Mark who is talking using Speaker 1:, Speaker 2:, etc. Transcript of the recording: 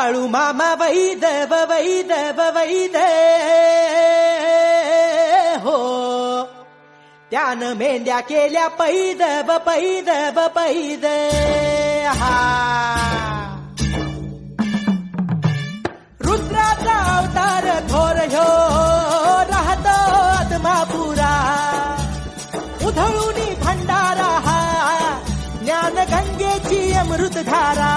Speaker 1: बाळूमामा वैद वैद वैद हो, त्यानं मेंढ्या केल्या पैद पैद पैद. हा रुद्राचा अवतार थोर ह्यो राहतो आत्मापुरा, उधळूनी भंडारा हा ज्ञान गंगेची अमृतधारा.